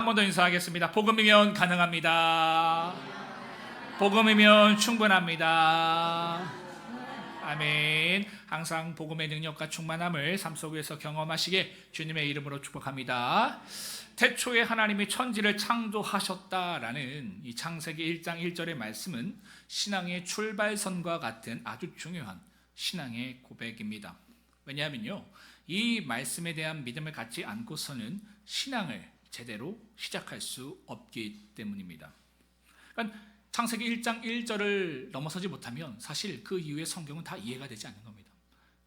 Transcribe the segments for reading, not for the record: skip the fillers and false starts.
한 번 더 인사하겠습니다. 복음이면 가능합니다. 복음이면 충분합니다. 아멘. 항상 복음의 능력과 충만함을 삶 속에서 경험하시게 주님의 이름으로 축복합니다. 태초에 하나님이 천지를 창조하셨다라는 이 창세기 1장 1절의 말씀은 신앙의 출발선과 같은 아주 중요한 신앙의 고백입니다. 왜냐하면요, 이 말씀에 대한 믿음을 갖지 않고서는 신앙을 제대로 시작할 수 없기 때문입니다. 그러니까 창세기 1장 1절을 넘어서지 못하면 사실 그 이후의 성경은 다 이해가 되지 않는 겁니다.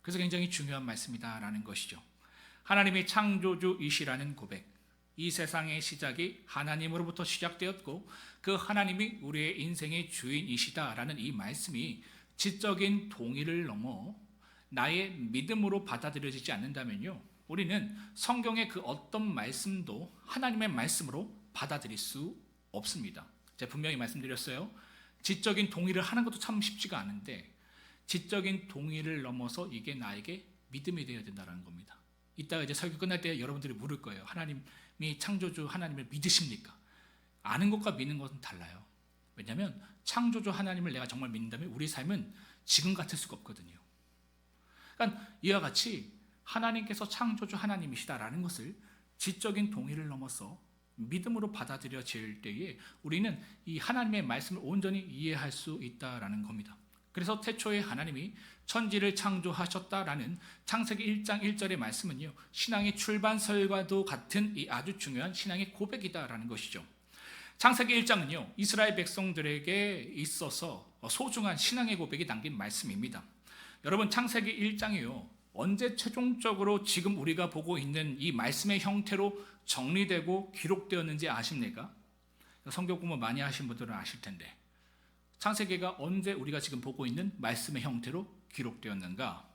그래서 굉장히 중요한 말씀이다라는 것이죠. 하나님이 창조주이시라는 고백, 이 세상의 시작이 하나님으로부터 시작되었고 그 하나님이 우리의 인생의 주인이시다라는 이 말씀이 지적인 동의를 넘어 나의 믿음으로 받아들여지지 않는다면요, 우리는 성경의 그 어떤 말씀도 하나님의 말씀으로 받아들일 수 없습니다. 제가 분명히 말씀드렸어요. 지적인 동의를 하는 것도 참 쉽지가 않은데 지적인 동의를 넘어서 이게 나에게 믿음이 되어야 된다는 겁니다. 이따가 이제 설교 끝날 때 여러분들이 물을 거예요. 하나님이 창조주 하나님을 믿으십니까? 아는 것과 믿는 것은 달라요. 왜냐하면 창조주 하나님을 내가 정말 믿는다면 우리 삶은 지금 같을 수가 없거든요. 그러니까 이와 같이 하나님께서 창조주 하나님이시다라는 것을 지적인 동의를 넘어서 믿음으로 받아들여질 때에 우리는 이 하나님의 말씀을 온전히 이해할 수 있다라는 겁니다. 그래서 태초에 하나님이 천지를 창조하셨다라는 창세기 1장 1절의 말씀은요, 신앙의 출발설과도 같은 이 아주 중요한 신앙의 고백이다라는 것이죠. 창세기 1장은요, 이스라엘 백성들에게 있어서 소중한 신앙의 고백이 담긴 말씀입니다. 여러분, 창세기 1장이요, 언제 최종적으로 지금 우리가 보고 있는 이 말씀의 형태로 정리되고 기록되었는지 아십니까? 성경 공부 많이 하신 분들은 아실 텐데 창세기가 언제 우리가 지금 보고 있는 말씀의 형태로 기록되었는가?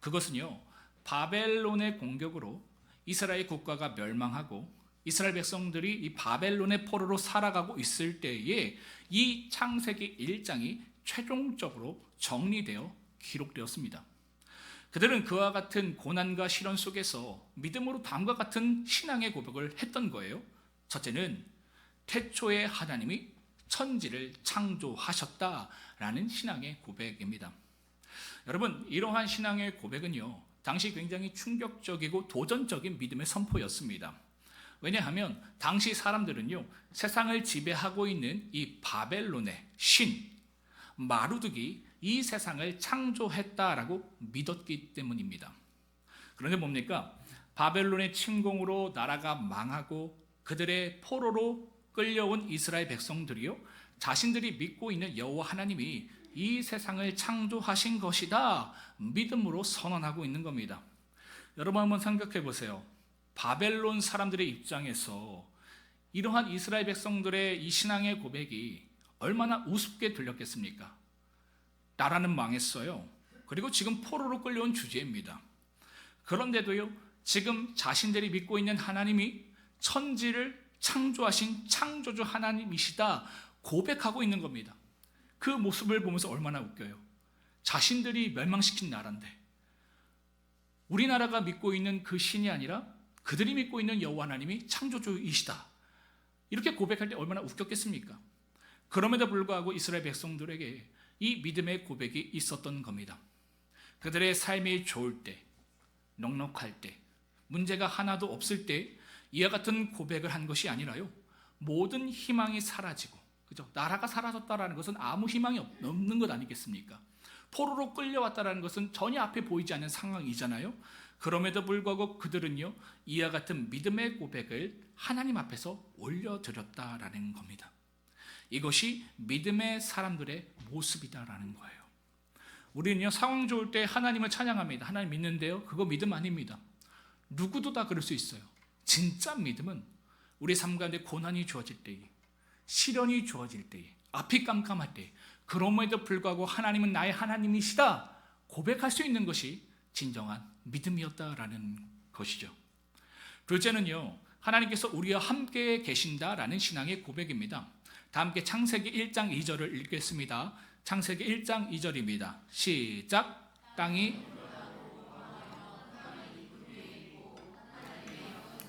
그것은요, 바벨론의 공격으로 이스라엘 국가가 멸망하고 이스라엘 백성들이 이 바벨론의 포로로 살아가고 있을 때에 이 창세기 1장이 최종적으로 정리되어 기록되었습니다. 그들은 그와 같은 고난과 시련 속에서 믿음으로 다음과 같은 신앙의 고백을 했던 거예요. 첫째는 태초에 하나님이 천지를 창조하셨다라는 신앙의 고백입니다. 여러분, 이러한 신앙의 고백은요, 당시 굉장히 충격적이고 도전적인 믿음의 선포였습니다. 왜냐하면 당시 사람들은요, 세상을 지배하고 있는 이 바벨론의 신 마루드기, 이 세상을 창조했다라고 믿었기 때문입니다. 그런데 뭡니까? 바벨론의 침공으로 나라가 망하고 그들의 포로로 끌려온 이스라엘 백성들이요, 자신들이 믿고 있는 여호와 하나님이 이 세상을 창조하신 것이다 믿음으로 선언하고 있는 겁니다. 여러분 한번 생각해 보세요. 바벨론 사람들의 입장에서 이러한 이스라엘 백성들의 이 신앙의 고백이 얼마나 우습게 들렸겠습니까? 나라는 망했어요. 그리고 지금 포로로 끌려온 주제입니다. 그런데도요, 지금 자신들이 믿고 있는 하나님이 천지를 창조하신 창조주 하나님이시다 고백하고 있는 겁니다. 그 모습을 보면서 얼마나 웃겨요. 자신들이 멸망시킨 나라인데 우리나라가 믿고 있는 그 신이 아니라 그들이 믿고 있는 여호와 하나님이 창조주이시다, 이렇게 고백할 때 얼마나 웃겼겠습니까? 그럼에도 불구하고 이스라엘 백성들에게 이 믿음의 고백이 있었던 겁니다. 그들의 삶이 좋을 때, 넉넉할 때, 문제가 하나도 없을 때 이와 같은 고백을 한 것이 아니라요, 모든 희망이 사라지고, 그죠? 나라가 사라졌다라는 것은 아무 희망이 없는 것 아니겠습니까? 포로로 끌려왔다라는 것은 전혀 앞에 보이지 않는 상황이잖아요. 그럼에도 불구하고 그들은요, 이와 같은 믿음의 고백을 하나님 앞에서 올려드렸다라는 겁니다. 이것이 믿음의 사람들의 모습이다라는 거예요. 우리는요, 상황 좋을 때 하나님을 찬양합니다. 하나님 믿는데요, 그거 믿음 아닙니다. 누구도 다 그럴 수 있어요. 진짜 믿음은 우리 삶 가운데 고난이 주어질 때에, 시련이 주어질 때에, 앞이 깜깜할 때, 그럼에도 불구하고 하나님은 나의 하나님이시다 고백할 수 있는 것이 진정한 믿음이었다라는 것이죠. 둘째는요, 하나님께서 우리와 함께 계신다라는 신앙의 고백입니다. 다 함께 창세기 1장 2절을 읽겠습니다. 창세기 1장 2절입니다. 시작. 땅이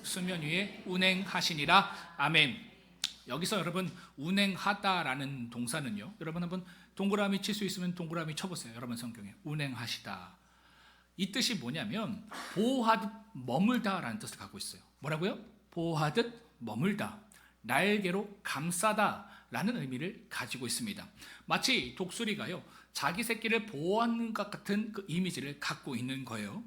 수면 위에 운행하시니라. 아멘. 여기서 여러분 운행하다라는 동사는요, 여러분 한번 동그라미 칠 수 있으면 동그라미 쳐보세요. 여러분 성경에 운행하시다, 이 뜻이 뭐냐면 보호하듯 머물다라는 뜻을 갖고 있어요. 뭐라고요? 보호하듯 머물다, 날개로 감싸다 라는 의미를 가지고 있습니다. 마치 독수리가요, 자기 새끼를 보호하는 것 같은 그 이미지를 갖고 있는 거예요.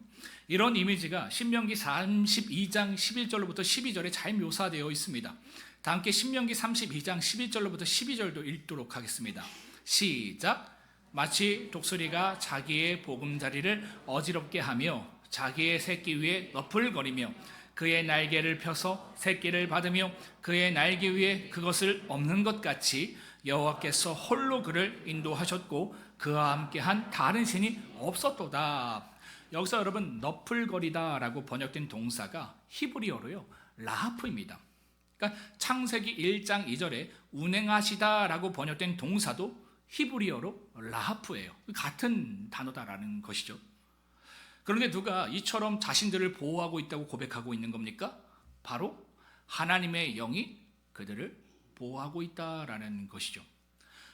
이런 이미지가 신명기 32장 11절로부터 12절에 잘 묘사되어 있습니다. 다 함께 신명기 32장 11절로부터 12절도 읽도록 하겠습니다. 시작. 마치 독수리가 자기의 보금자리를 어지럽게 하며 자기의 새끼 위에 너풀거리며 그의 날개를 펴서 새끼를 받으며 그의 날개 위에 그것을 엎는 것 같이 여호와께서 홀로 그를 인도하셨고 그와 함께한 다른 신이 없었도다. 여기서 여러분 너풀거리다라고 번역된 동사가 히브리어로요 라하프입니다. 그러니까 창세기 1장 2절에 운행하시다라고 번역된 동사도 히브리어로 라하프예요. 같은 단어다라는 것이죠. 그런데 누가 이처럼 자신들을 보호하고 있다고 고백하고 있는 겁니까? 바로 하나님의 영이 그들을 보호하고 있다라는 것이죠.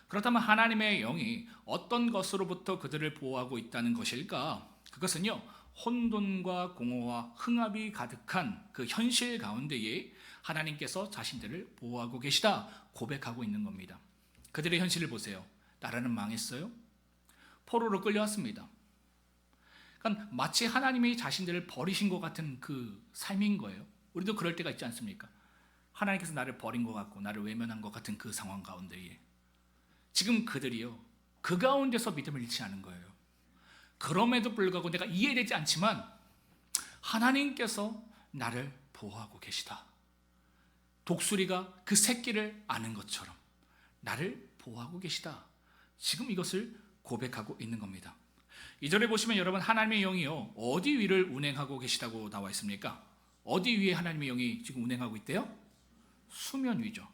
그렇다면 하나님의 영이 어떤 것으로부터 그들을 보호하고 있다는 것일까? 그것은요, 혼돈과 공허와 흥압이 가득한 그 현실 가운데에 하나님께서 자신들을 보호하고 계시다 고백하고 있는 겁니다. 그들의 현실을 보세요. 나라는 망했어요. 포로로 끌려왔습니다. 그러니까 마치 하나님이 자신들을 버리신 것 같은 그 삶인 거예요. 우리도 그럴 때가 있지 않습니까? 하나님께서 나를 버린 것 같고 나를 외면한 것 같은 그 상황 가운데에 지금 그들이요, 그 가운데서 믿음을 잃지 않은 거예요. 그럼에도 불구하고 내가 이해되지 않지만 하나님께서 나를 보호하고 계시다. 독수리가 그 새끼를 아는 것처럼 나를 보호하고 계시다. 지금 이것을 고백하고 있는 겁니다. 2절에 보시면 여러분 하나님의 영이요 어디 위를 운행하고 계시다고 나와 있습니까? 어디 위에 하나님의 영이 지금 운행하고 있대요? 수면 위죠.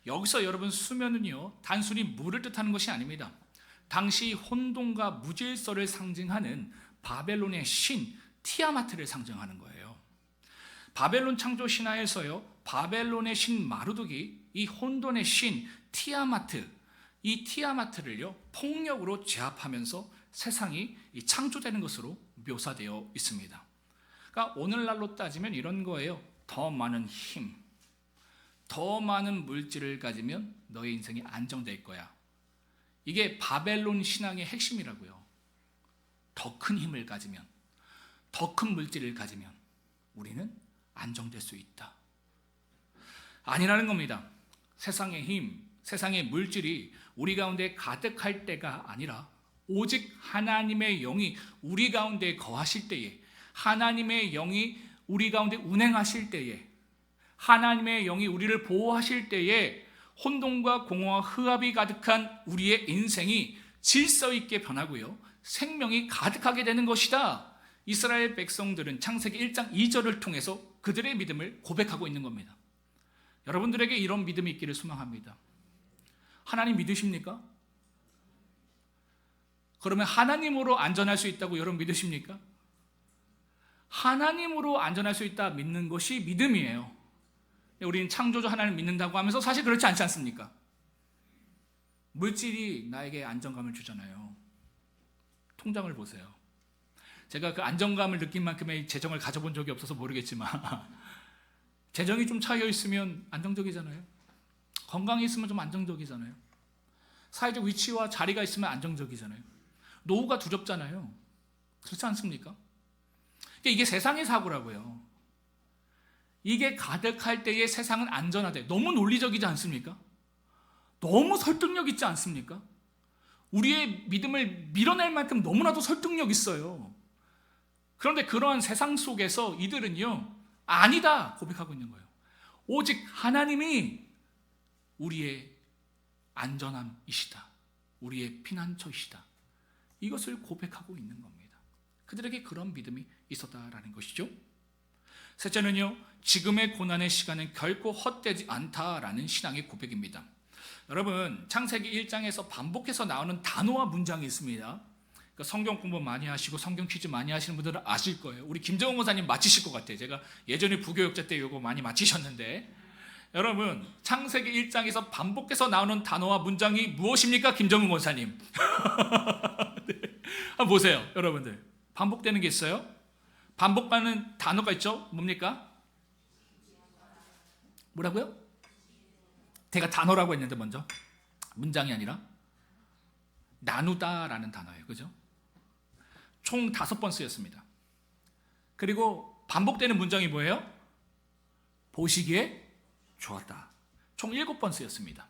여기서 여러분 수면은요 단순히 물을 뜻하는 것이 아닙니다. 당시 혼돈과 무질서를 상징하는 바벨론의 신 티아마트를 상징하는 거예요. 바벨론 창조 신화에서요 바벨론의 신 마르둑이 이 혼돈의 신 티아마트, 이 티아마트를요 폭력으로 제압하면서 세상이 창조되는 것으로 묘사되어 있습니다. 그러니까 오늘날로 따지면 이런 거예요. 더 많은 힘, 더 많은 물질을 가지면 너의 인생이 안정될 거야. 이게 바벨론 신앙의 핵심이라고요. 더 큰 힘을 가지면, 더 큰 물질을 가지면 우리는 안정될 수 있다. 아니라는 겁니다. 세상의 힘, 세상의 물질이 우리 가운데 가득할 때가 아니라 오직 하나님의 영이 우리 가운데 거하실 때에, 하나님의 영이 우리 가운데 운행하실 때에, 하나님의 영이 우리를 보호하실 때에 혼돈과 공허와 흥압이 가득한 우리의 인생이 질서 있게 변하고요 생명이 가득하게 되는 것이다. 이스라엘 백성들은 창세기 1장 2절을 통해서 그들의 믿음을 고백하고 있는 겁니다. 여러분들에게 이런 믿음이 있기를 소망합니다. 하나님 믿으십니까? 그러면 하나님으로 안전할 수 있다고 여러분 믿으십니까? 하나님으로 안전할 수 있다 믿는 것이 믿음이에요. 우리는 창조주 하나님 믿는다고 하면서 사실 그렇지 않지 않습니까? 물질이 나에게 안정감을 주잖아요. 통장을 보세요. 제가 그 안정감을 느낀 만큼의 재정을 가져본 적이 없어서 모르겠지만 재정이 좀 차여 있으면 안정적이잖아요. 건강이 있으면 좀 안정적이잖아요. 사회적 위치와 자리가 있으면 안정적이잖아요. 노후가 두렵잖아요. 그렇지 않습니까? 이게 세상의 사고라고요. 이게 가득할 때에 세상은 안전하대. 너무 논리적이지 않습니까? 너무 설득력 있지 않습니까? 우리의 믿음을 밀어낼 만큼 너무나도 설득력 있어요. 그런데 그러한 세상 속에서 이들은요 아니다 고백하고 있는 거예요. 오직 하나님이 우리의 안전함이시다, 우리의 피난처이시다, 이것을 고백하고 있는 겁니다. 그들에게 그런 믿음이 있었다라는 것이죠. 셋째는요, 지금의 고난의 시간은 결코 헛되지 않다라는 신앙의 고백입니다. 여러분, 창세기 1장에서 반복해서 나오는 단어와 문장이 있습니다. 성경 공부 많이 하시고 성경 퀴즈 많이 하시는 분들은 아실 거예요. 우리 김정은 권사님 맞히실 것 같아요. 제가 예전에 부교육자 때 이거 많이 맞히셨는데, 여러분 창세기 1장에서 반복해서 나오는 단어와 문장이 무엇입니까? 김정은 권사님. 네. 한번 보세요. 여러분들 반복되는 게 있어요. 반복하는 단어가 있죠. 뭡니까? 뭐라고요? 제가 단어라고 했는데 먼저 문장이 아니라 나누다라는 단어예요. 그죠? 총 5번 쓰였습니다. 그리고 반복되는 문장이 뭐예요? 보시기에 좋았다. 총 7번 쓰였습니다.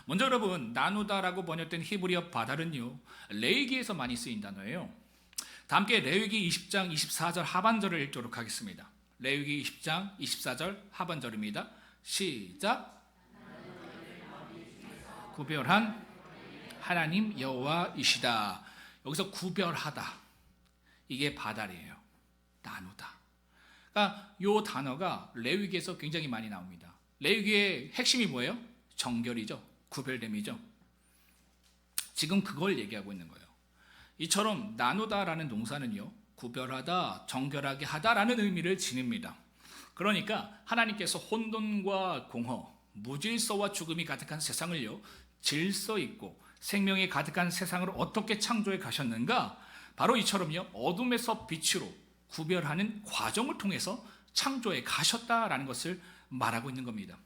먼저 여러분, 나누다라고 번역된 히브리어 바달은요, 레위기에서 많이 쓰인 단어예요. 다 함께 레위기 20장 24절 하반절을 읽도록 하겠습니다. 레위기 20장 24절 하반절입니다. 시작. 구별한 하나님 여호와이시다. 여기서 구별하다, 이게 바달이에요. 나누다. 그러니까 이 단어가 레위기에서 굉장히 많이 나옵니다. 레위기의 핵심이 뭐예요? 정결이죠. 구별됨이죠. 지금 그걸 얘기하고 있는 거예요. 이처럼 나누다라는 동사는요, 구별하다, 정결하게 하다라는 의미를 지닙니다. 그러니까 하나님께서 혼돈과 공허, 무질서와 죽음이 가득한 세상을요, 질서 있고 생명이 가득한 세상을 어떻게 창조해 가셨는가? 바로 이처럼요, 어둠에서 빛으로 구별하는 과정을 통해서 창조해 가셨다라는 것을 말하고 있는 겁니다.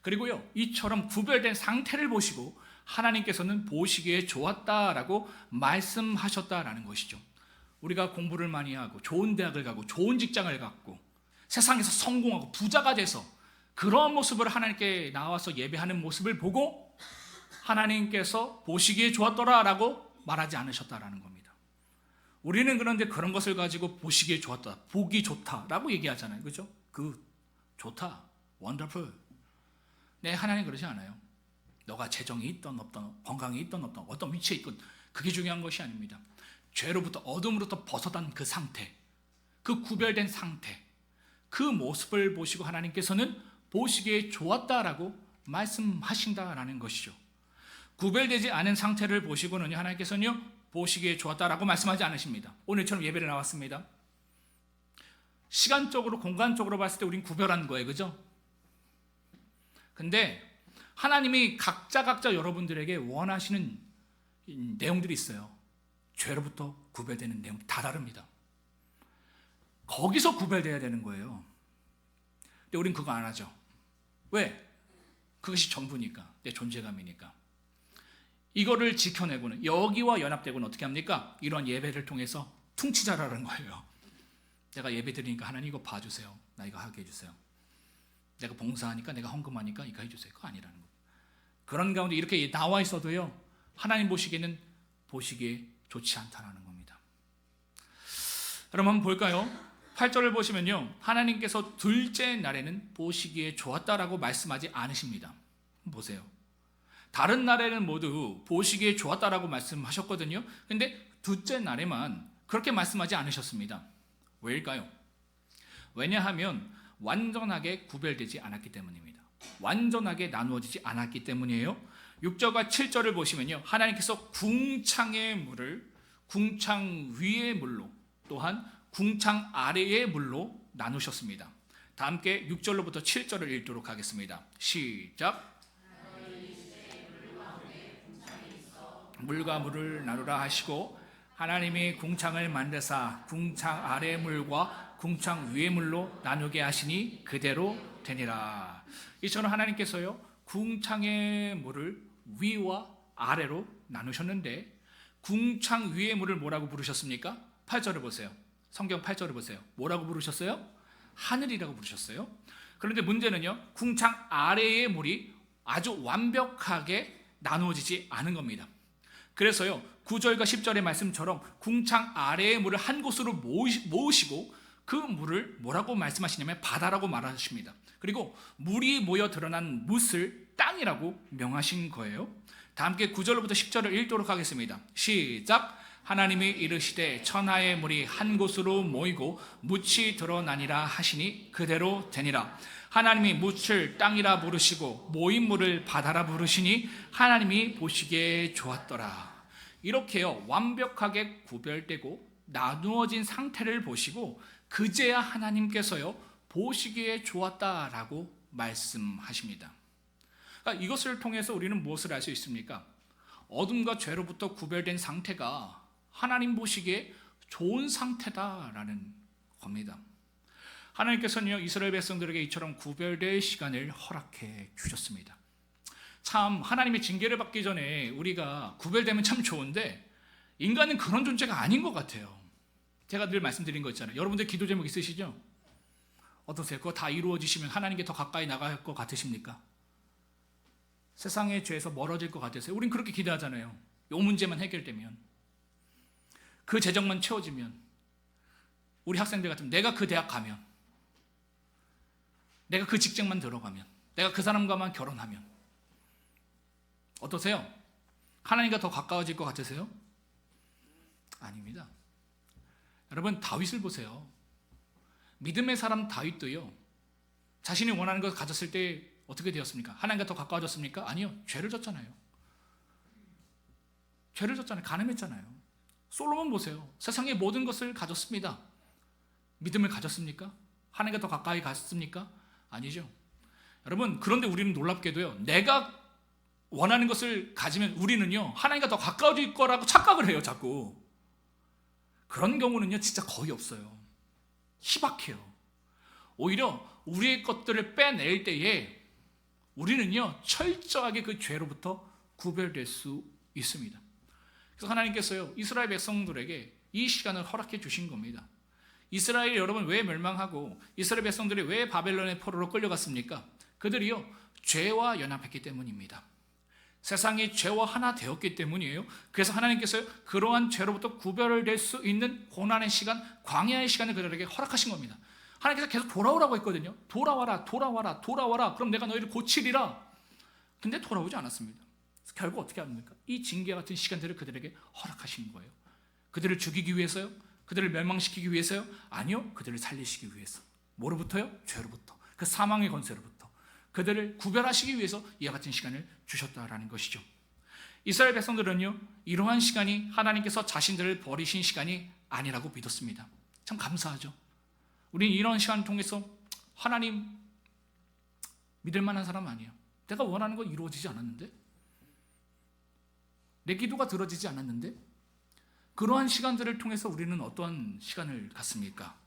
그리고요, 이처럼 구별된 상태를 보시고 하나님께서는 보시기에 좋았다라고 말씀하셨다라는 것이죠. 우리가 공부를 많이 하고 좋은 대학을 가고 좋은 직장을 갖고 세상에서 성공하고 부자가 돼서 그런 모습을 하나님께 나와서 예배하는 모습을 보고 하나님께서 보시기에 좋았더라라고 말하지 않으셨다라는 겁니다. 우리는 그런데 그런 것을 가지고 보시기에 좋았다, 보기 좋다라고 얘기하잖아요. 그죠? 좋다, 원더풀. 네, 하나님 그러지 않아요. 너가 재정이 있던 없던, 건강이 있던 없던, 어떤 위치에 있건 그게 중요한 것이 아닙니다. 죄로부터, 어둠으로부터 벗어난 그 상태, 그 구별된 상태, 그 모습을 보시고 하나님께서는 보시기에 좋았다라고 말씀하신다라는 것이죠. 구별되지 않은 상태를 보시고는 하나님께서는요, 보시기에 좋았다라고 말씀하지 않으십니다. 오늘처럼 예배를 나왔습니다. 시간적으로, 공간적으로 봤을 때 우린 구별한 거예요. 그죠? 근데 하나님이 각자 여러분들에게 원하시는 내용들이 있어요. 죄로부터 구별되는 내용 다 다릅니다. 거기서 구별돼야 되는 거예요. 근데 우린 그거 안 하죠. 왜? 그것이 전부니까, 내 존재감이니까. 이거를 지켜내고는, 여기와 연합되고는 어떻게 합니까? 이런 예배를 통해서 퉁치자라는 거예요. 내가 예배 드리니까 하나님 이거 봐주세요. 나 이거 하게 해주세요. 내가 봉사하니까, 내가 헌금하니까 이거 해주세요. 그거 아니라는 거예요. 그런 가운데 이렇게 나와 있어도요, 하나님 보시기에는 보시기에 좋지 않다라는 겁니다. 여러분 한번 볼까요? 8절을 보시면요, 하나님께서 둘째 날에는 보시기에 좋았다라고 말씀하지 않으십니다. 보세요. 다른 날에는 모두 보시기에 좋았다라고 말씀하셨거든요. 근데 둘째 날에만 그렇게 말씀하지 않으셨습니다. 왜일까요? 왜냐하면 완전하게 구별되지 않았기 때문입니다. 완전하게 나누어지지 않았기 때문이에요. 6절과 7절을 보시면요, 하나님께서 궁창의 물을 궁창 위의 물로, 또한 궁창 아래의 물로 나누셨습니다. 다 함께 6절로부터 7절을 읽도록 하겠습니다. 시작. 물과 물을 나누라 하시고 하나님이 궁창을 만드사 궁창 아래의 물과 궁창 위의 물로 나누게 하시니 그대로 되니라. 이처럼 하나님께서요, 궁창의 물을 위와 아래로 나누셨는데, 궁창 위의 물을 뭐라고 부르셨습니까? 8절을 보세요. 성경 8절을 보세요. 뭐라고 부르셨어요? 하늘이라고 부르셨어요. 그런데 문제는요, 궁창 아래의 물이 아주 완벽하게 나누어지지 않은 겁니다. 그래서요, 9절과 10절의 말씀처럼 궁창 아래의 물을 한 곳으로 모으시고 그 물을 뭐라고 말씀하시냐면 바다라고 말하십니다. 그리고 물이 모여 드러난 뭇을 땅이라고 명하신 거예요. 다 함께 9절로부터 10절을 읽도록 하겠습니다. 시작. 하나님이 이르시되 천하의 물이 한 곳으로 모이고 뭇이 드러나니라 하시니 그대로 되니라. 하나님이 뭇을 땅이라 부르시고 모인 물을 바다라 부르시니 하나님이 보시기에 좋았더라. 이렇게요 완벽하게 구별되고 나누어진 상태를 보시고 그제야 하나님께서요 보시기에 좋았다라고 말씀하십니다. 그러니까 이것을 통해서 우리는 무엇을 알 수 있습니까? 어둠과 죄로부터 구별된 상태가 하나님 보시기에 좋은 상태다라는 겁니다. 하나님께서는요 이스라엘 백성들에게 이처럼 구별될 시간을 허락해 주셨습니다. 참 하나님의 징계를 받기 전에 우리가 구별되면 참 좋은데 인간은 그런 존재가 아닌 것 같아요. 제가 늘 말씀드린 거 있잖아요. 여러분들 기도 제목 있으시죠? 어떠세요? 그거 다 이루어지시면 하나님께 더 가까이 나갈 것 같으십니까? 세상의 죄에서 멀어질 것 같으세요? 우린 그렇게 기도하잖아요. 요 문제만 해결되면, 그 재정만 채워지면, 우리 학생들 같으면 내가 그 대학 가면, 내가 그 직장만 들어가면, 내가 그 사람과만 결혼하면 어떠세요? 하나님과 더 가까워질 것 같으세요? 아닙니다. 여러분 다윗을 보세요. 믿음의 사람 다윗도요 자신이 원하는 것을 가졌을 때 어떻게 되었습니까? 하나님과 더 가까워졌습니까? 아니요. 죄를 졌잖아요. 죄를 졌잖아요. 가늠했잖아요. 솔로몬 보세요. 세상의 모든 것을 가졌습니다. 믿음을 가졌습니까? 하나님과 더 가까이 갔습니까? 아니죠. 여러분 그런데 우리는 놀랍게도요 내가 원하는 것을 가지면 우리는요 하나님과 더 가까워질 거라고 착각을 해요. 자꾸 그런 경우는요 진짜 거의 없어요. 희박해요. 오히려 우리의 것들을 빼낼 때에 우리는요 철저하게 그 죄로부터 구별될 수 있습니다. 그래서 하나님께서요 이스라엘 백성들에게 이 시간을 허락해 주신 겁니다. 이스라엘 여러분 왜 멸망하고 이스라엘 백성들이 왜 바벨론의 포로로 끌려갔습니까? 그들이요 죄와 연합했기 때문입니다. 세상이 죄와 하나 되었기 때문이에요. 그래서 하나님께서 그러한 죄로부터 구별될 수 있는 고난의 시간, 광야의 시간을 그들에게 허락하신 겁니다. 하나님께서 계속 돌아오라고 했거든요. 돌아와라, 돌아와라, 돌아와라. 그럼 내가 너희를 고치리라. 근데 돌아오지 않았습니다. 그래서 결국 어떻게 합니까? 이 징계 같은 시간들을 그들에게 허락하신 거예요. 그들을 죽이기 위해서요? 그들을 멸망시키기 위해서요? 아니요. 그들을 살리시기 위해서. 뭐로부터요? 죄로부터. 그 사망의 권세로부터. 그들을 구별하시기 위해서 이와 같은 시간을 주셨다라는 것이죠. 이스라엘 백성들은요 이러한 시간이 하나님께서 자신들을 버리신 시간이 아니라고 믿었습니다. 참 감사하죠. 우리는 이런 시간을 통해서 하나님 믿을 만한 사람 아니에요. 내가 원하는 거 이루어지지 않았는데, 내 기도가 들어지지 않았는데, 그러한 시간들을 통해서 우리는 어떠한 시간을 갖습니까?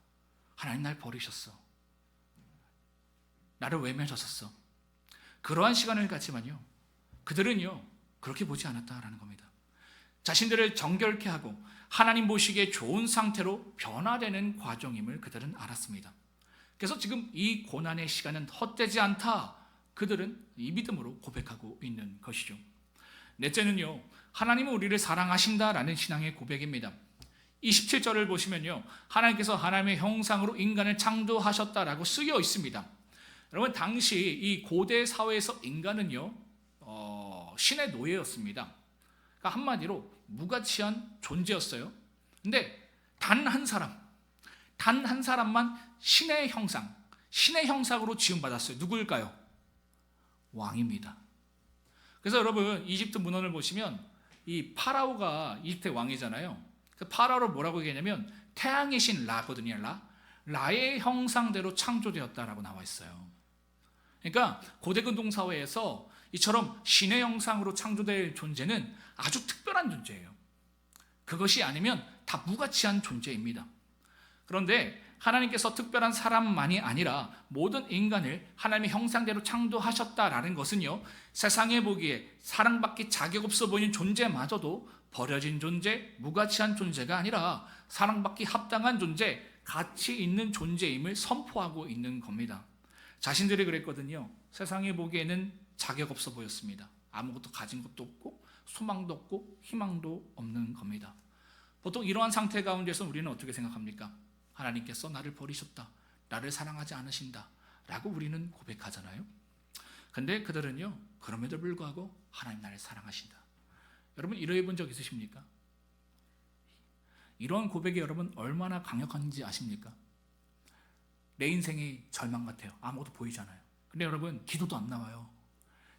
하나님 날 버리셨어. 나를 외면하셨어. 그러한 시간을 갖지만요 그들은요 그렇게 보지 않았다라는 겁니다. 자신들을 정결케 하고 하나님 보시기에 좋은 상태로 변화되는 과정임을 그들은 알았습니다. 그래서 지금 이 고난의 시간은 헛되지 않다, 그들은 이 믿음으로 고백하고 있는 것이죠. 넷째는요 하나님은 우리를 사랑하신다라는 신앙의 고백입니다. 27절을 보시면요 하나님께서 하나님의 형상으로 인간을 창조하셨다라고 쓰여 있습니다. 여러분 당시 이 고대 사회에서 인간은요 신의 노예였습니다. 그러니까 한마디로 무가치한 존재였어요. 근데 단 한 사람만 신의 형상으로 지음받았어요. 누구일까요? 왕입니다. 그래서 여러분 이집트 문헌을 보시면 이 파라오가 이집트의 왕이잖아요. 그 파라오를 뭐라고 얘기하냐면 태양의 신 라거든요. 라의 형상대로 창조되었다라고 나와 있어요. 그러니까 고대 근동 사회에서 이처럼 신의 형상으로 창조될 존재는 아주 특별한 존재예요. 그것이 아니면 다 무가치한 존재입니다. 그런데 하나님께서 특별한 사람만이 아니라 모든 인간을 하나님의 형상대로 창조하셨다라는 것은요 세상에 보기에 사랑받기 자격 없어 보이는 존재마저도 버려진 존재, 무가치한 존재가 아니라 사랑받기 합당한 존재, 가치 있는 존재임을 선포하고 있는 겁니다. 자신들이 그랬거든요. 세상에 보기에는 자격 없어 보였습니다. 아무것도 가진 것도 없고 소망도 없고 희망도 없는 겁니다. 보통 이러한 상태 가운데서 우리는 어떻게 생각합니까? 하나님께서 나를 버리셨다, 나를 사랑하지 않으신다 라고 우리는 고백하잖아요. 근데 그들은요 그럼에도 불구하고 하나님 나를 사랑하신다. 여러분 이러해 본 적 있으십니까? 이러한 고백이 여러분 얼마나 강력한지 아십니까? 내 인생이 절망 같아요. 아무것도 보이지 않아요. 근데 여러분 기도도 안 나와요.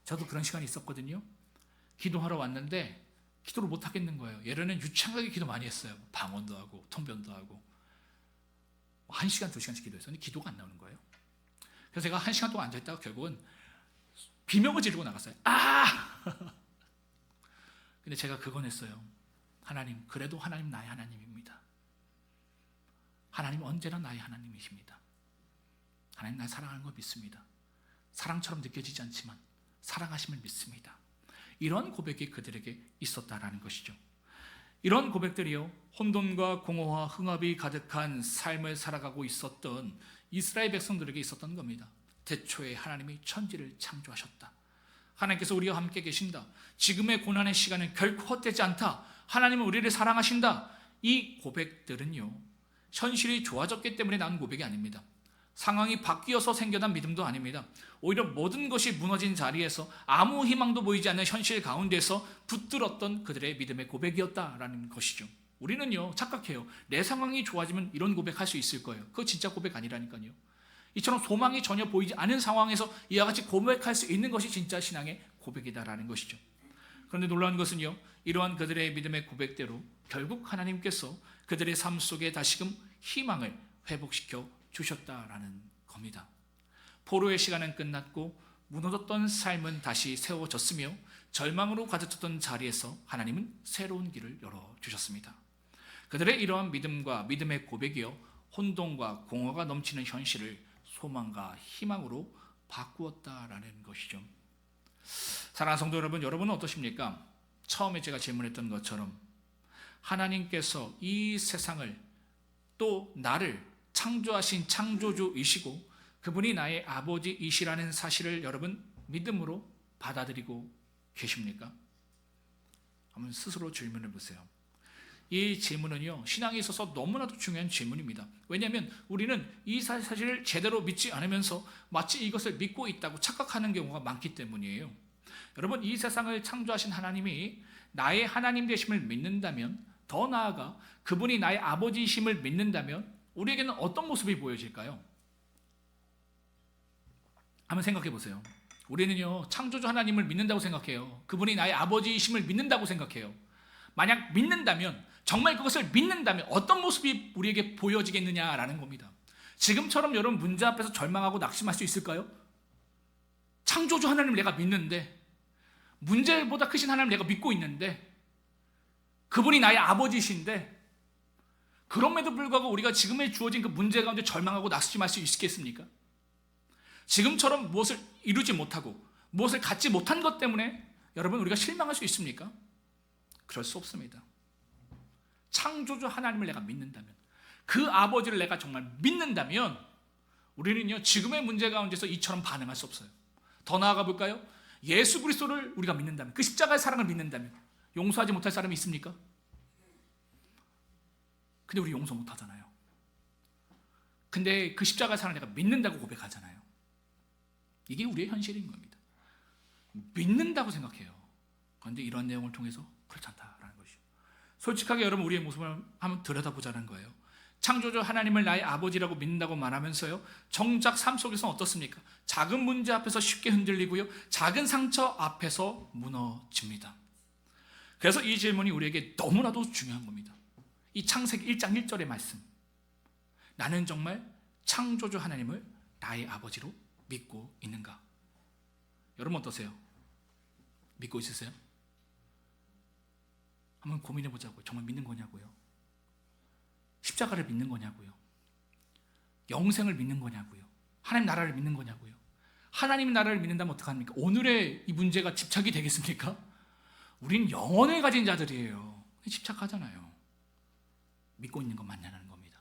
저도 그런 시간이 있었거든요. 기도하러 왔는데 기도를 못 하겠는 거예요. 예전에는 유창하게 기도 많이 했어요. 방언도 하고 통변도 하고 1시간, 2시간씩 기도했어요. 기도가 안 나오는 거예요. 그래서 제가 1시간 동안 앉아있다가 결국은 비명을 지르고 나갔어요. 근데 제가 그건 했어요. 하나님, 그래도 하나님 나의 하나님입니다. 하나님 언제나 나의 하나님이십니다. 하나님 날 사랑하는 걸 믿습니다. 사랑처럼 느껴지지 않지만 사랑하심을 믿습니다. 이런 고백이 그들에게 있었다라는 것이죠. 이런 고백들이요, 혼돈과 공허와 흥압이 가득한 삶을 살아가고 있었던 이스라엘 백성들에게 있었던 겁니다. 태초에 하나님이 천지를 창조하셨다. 하나님께서 우리와 함께 계신다. 지금의 고난의 시간은 결코 헛되지 않다. 하나님은 우리를 사랑하신다. 이 고백들은요, 현실이 좋아졌기 때문에 나온 고백이 아닙니다. 상황이 바뀌어서 생겨난 믿음도 아닙니다. 오히려 모든 것이 무너진 자리에서 아무 희망도 보이지 않는 현실 가운데서 붙들었던 그들의 믿음의 고백이었다라는 것이죠. 우리는요, 착각해요. 내 상황이 좋아지면 이런 고백할 수 있을 거예요. 그거 진짜 고백 아니라니까요. 이처럼 소망이 전혀 보이지 않은 상황에서 이와 같이 고백할 수 있는 것이 진짜 신앙의 고백이다라는 것이죠. 그런데 놀라운 것은요, 이러한 그들의 믿음의 고백대로 결국 하나님께서 그들의 삶 속에 다시금 희망을 회복시켜 주셨다라는 겁니다. 포로의 시간은 끝났고 무너졌던 삶은 다시 세워졌으며 절망으로 가득했던 자리에서 하나님은 새로운 길을 열어주셨습니다. 그들의 이러한 믿음과 믿음의 고백이요, 혼돈과 공허가 넘치는 현실을 소망과 희망으로 바꾸었다라는 것이죠. 사랑하는 성도 여러분, 여러분은 어떠십니까? 처음에 제가 질문했던 것처럼 하나님께서 이 세상을 또 나를 창조하신 창조주이시고 그분이 나의 아버지이시라는 사실을 여러분 믿음으로 받아들이고 계십니까? 한번 스스로 질문해 보세요. 이 질문은요, 신앙에 있어서 너무나도 중요한 질문입니다. 왜냐하면 우리는 이 사실을 제대로 믿지 않으면서 마치 이것을 믿고 있다고 착각하는 경우가 많기 때문이에요. 여러분, 이 세상을 창조하신 하나님이 나의 하나님 되심을 믿는다면, 더 나아가 그분이 나의 아버지이심을 믿는다면 우리에게는 어떤 모습이 보여질까요? 한번 생각해 보세요. 우리는요, 창조주 하나님을 믿는다고 생각해요. 그분이 나의 아버지이심을 믿는다고 생각해요. 만약 믿는다면, 정말 그것을 믿는다면 어떤 모습이 우리에게 보여지겠느냐라는 겁니다. 지금처럼 여러분 문제 앞에서 절망하고 낙심할 수 있을까요? 창조주 하나님을 내가 믿는데, 문제보다 크신 하나님을 내가 믿고 있는데, 그분이 나의 아버지이신데, 그럼에도 불구하고 우리가 지금에 주어진 그 문제 가운데 절망하고 낙심할 수 있겠습니까? 지금처럼 무엇을 이루지 못하고 무엇을 갖지 못한 것 때문에 여러분 우리가 실망할 수 있습니까? 그럴 수 없습니다. 창조주 하나님을 내가 믿는다면, 그 아버지를 내가 정말 믿는다면 우리는요, 지금의 문제 가운데서 이처럼 반응할 수 없어요. 더 나아가 볼까요? 예수 그리스도를 우리가 믿는다면, 그 십자가의 사랑을 믿는다면 용서하지 못할 사람이 있습니까? 근데 우리 용서 못하잖아요. 근데 그 십자가의 사랑을 내가 믿는다고 고백하잖아요. 이게 우리의 현실인 겁니다. 믿는다고 생각해요. 그런데 이런 내용을 통해서 그렇지 않다라는 것이죠. 솔직하게 여러분 우리의 모습을 한번 들여다보자는 거예요. 창조주 하나님을 나의 아버지라고 믿는다고 말하면서요, 정작 삶 속에서는 어떻습니까? 작은 문제 앞에서 쉽게 흔들리고요, 작은 상처 앞에서 무너집니다. 그래서 이 질문이 우리에게 너무나도 중요한 겁니다. 이 창세기 1장 1절의 말씀, 나는 정말 창조주 하나님을 나의 아버지로 믿고 있는가? 여러분 어떠세요? 믿고 있으세요? 한번 고민해 보자고요. 정말 믿는 거냐고요? 십자가를 믿는 거냐고요? 영생을 믿는 거냐고요? 하나님 나라를 믿는 거냐고요? 하나님 나라를 믿는다면 어떡합니까? 오늘의 이 문제가 집착이 되겠습니까? 우린 영혼을 가진 자들이에요. 집착하잖아요. 믿고 있는 것 맞냐는 겁니다.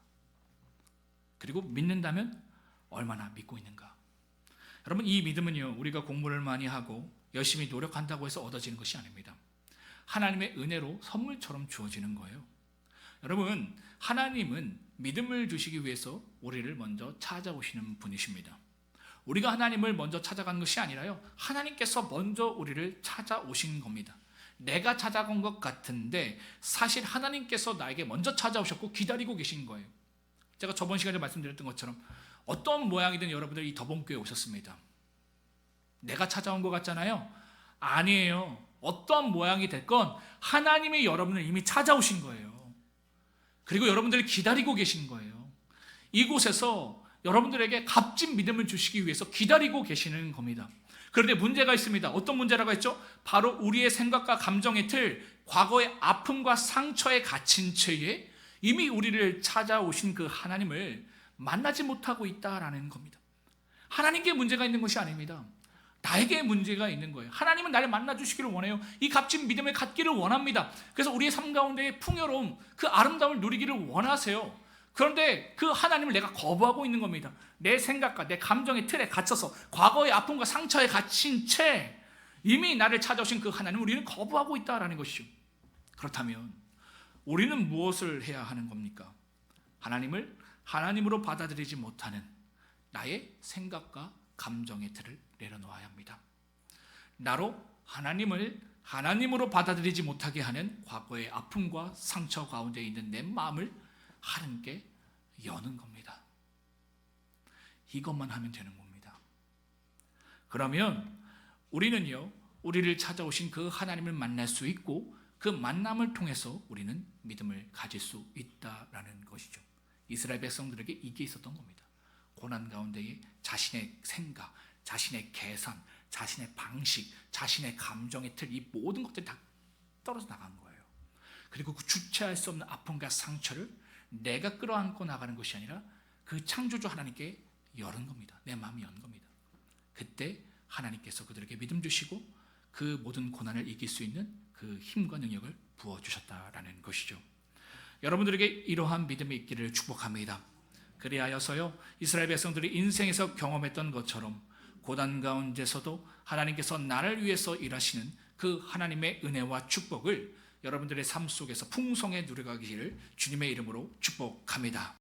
그리고 믿는다면 얼마나 믿고 있는가? 여러분, 이 믿음은요, 우리가 공부를 많이 하고 열심히 노력한다고 해서 얻어지는 것이 아닙니다. 하나님의 은혜로 선물처럼 주어지는 거예요. 여러분, 하나님은 믿음을 주시기 위해서 우리를 먼저 찾아오시는 분이십니다. 우리가 하나님을 먼저 찾아간 것이 아니라요, 하나님께서 먼저 우리를 찾아오신 겁니다. 내가 찾아간 것 같은데 사실 하나님께서 나에게 먼저 찾아오셨고 기다리고 계신 거예요. 제가 저번 시간에 말씀드렸던 것처럼 어떤 모양이든 여러분들 이 더본교에 오셨습니다. 내가 찾아온 것 같잖아요. 아니에요. 어떠한 모양이 됐건 하나님이 여러분을 이미 찾아오신 거예요. 그리고 여러분들을 기다리고 계신 거예요. 이곳에서 여러분들에게 값진 믿음을 주시기 위해서 기다리고 계시는 겁니다. 그런데 문제가 있습니다. 어떤 문제라고 했죠? 바로 우리의 생각과 감정의 틀, 과거의 아픔과 상처에 갇힌 채에 이미 우리를 찾아오신 그 하나님을 만나지 못하고 있다라는 겁니다. 하나님께 문제가 있는 것이 아닙니다. 나에게 문제가 있는 거예요. 하나님은 나를 만나주시기를 원해요. 이 값진 믿음을 갖기를 원합니다. 그래서 우리의 삶 가운데의 풍요로움, 그 아름다움을 누리기를 원하세요. 그런데 그 하나님을 내가 거부하고 있는 겁니다. 내 생각과 내 감정의 틀에 갇혀서 과거의 아픔과 상처에 갇힌 채 이미 나를 찾아오신 그 하나님을 우리는 거부하고 있다라는 것이죠. 그렇다면 우리는 무엇을 해야 하는 겁니까? 하나님을 하나님으로 받아들이지 못하는 나의 생각과 감정의 틀을 내려놓아야 합니다. 나로 하나님을 하나님으로 받아들이지 못하게 하는 과거의 아픔과 상처 가운데 있는 내 마음을 하나님께 여는 겁니다. 이것만 하면 되는 겁니다. 그러면 우리는요, 우리를 찾아오신 그 하나님을 만날 수 있고 그 만남을 통해서 우리는 믿음을 가질 수 있다라는 것이죠. 이스라엘 백성들에게 이게 있었던 겁니다. 고난 가운데에 자신의 생각, 자신의 계산, 자신의 방식, 자신의 감정의 틀, 이 모든 것들이 다 떨어져 나간 거예요. 그리고 그 주체할 수 없는 아픔과 상처를 내가 끌어안고 나가는 것이 아니라 그 창조주 하나님께 열은 겁니다. 내 마음이 연 겁니다. 그때 하나님께서 그들에게 믿음 주시고 그 모든 고난을 이길 수 있는 그 힘과 능력을 부어주셨다라는 것이죠. 여러분들에게 이러한 믿음이 있기를 축복합니다. 그리하여서요, 이스라엘 백성들이 인생에서 경험했던 것처럼 고난 가운데서도 하나님께서 나를 위해서 일하시는 그 하나님의 은혜와 축복을 여러분들의 삶 속에서 풍성히 누려가기를 주님의 이름으로 축복합니다.